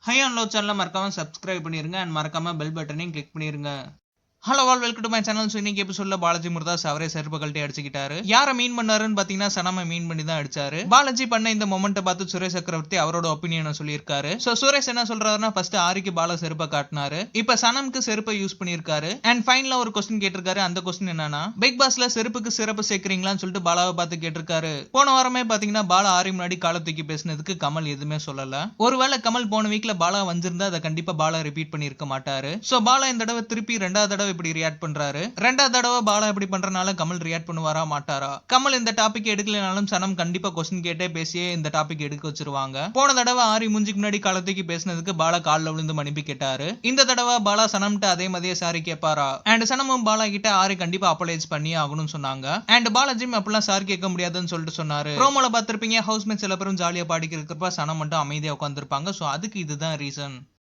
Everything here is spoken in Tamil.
ஹை அண்ட் லோ சேனலை மறக்காம சப்ஸ்கிரைப் பண்ணிருங்க அண்ட் மறக்காம பெல் பட்டனையும் கிளிக் பண்ணிருங்க. Hello all welcome to my channel. So இன்னைக்கு எபிசோட்ல பாலாஜி முருதாஸ் அவரே செருப்பு கழட்டி அடிச்சுக்கிட்டாரு. யாரை மீன் பண்ணாருன்னு பாத்தீங்கன்னா சனமை மீன் பண்ணி தான் அடிச்சாரு. பாலாஜி பண்ண இந்த மொமெண்ட்டை பார்த்து சுரேஷ் சக்கரவர்த்தி அவரோட ஒப்பீனியனை சொல்லியிருக்காரு. ஸோ சுரேஷ் என்ன சொல்றாருன்னா ஃபர்ஸ்ட் ஆரிக்கு பாலா செருப்பை காட்டினாரு, இப்ப சனம்க்கு செருப்பை யூஸ் பண்ணியிருக்காரு. அண்ட் ஃபைனலா ஒரு கொஸ்டின் கேட்டிருக்காரு. அந்த கொஸ்டின் என்னன்னா, பிக் பாஸ்ல செருப்புக்கு சிறப்பு சேர்க்கிறீங்களான்னு சொல்லிட்டு பாலாவை பார்த்து கேட்டிருக்காரு. போன வாரமே பாத்தீங்கன்னா பாலா ஆரி முன்னாடி காலை தூக்கி பேசினதுக்கு கமல் எதுவுமே சொல்லல. ஒருவேளை கமல் போன வீக்ல பாலா வந்திருந்தா அதை கண்டிப்பா பாலா ரிப்பீட் பண்ணிருக்க மாட்டாரு. ஸோ பாலா இந்த தடவை திருப்பி ரெண்டாவது தடவை இப்படி ரியாக்ட் பண்றாரு. ரெண்டாவது தடவை பாலா இப்படி பண்றனால கமல் ரியாக்ட் பண்ணுவாரா மாட்டாரா? கமல் இந்த டாபிக் எடுக்கலனாலும் சனம் கண்டிப்பா கொஸ்டின் கேட்டே பேசியே இந்த டாபிக் எடுக்க வச்சிருவாங்க. போன தடவை ஆரி மூஞ்சிக்கு முன்னாடி காலத்துக்கு பேசினதுக்கு பாலா கால்ல விழுந்து மன்னிப்பு கேட்டாரு. இந்த தடவை பாலா சனம்கிட்ட அதே மாதிரியே சாரி கேட்பாரா? அண்ட் சனமும் பாலா கிட்ட ஆரி கண்டிப்பா அப்பாலைஸ் பண்ணி ஆகணும்னு சொன்னாங்க. அண்ட் பாலாஜியும் அப்படிலாம் சாரி கேட்க முடியாதுன்னு சொல்லிட்டு சொன்னாரு. ப்ரோமோல பார்த்திருப்பீங்க, ஹவுஸ்மேட் சில பேரும் ஜாலியா பாடிக்கிறப்ப சனம் மட்டும் அமைதியா உட்காந்துருப்பாங்க. சோ அதுக்கு இதுதான் ரீசன்.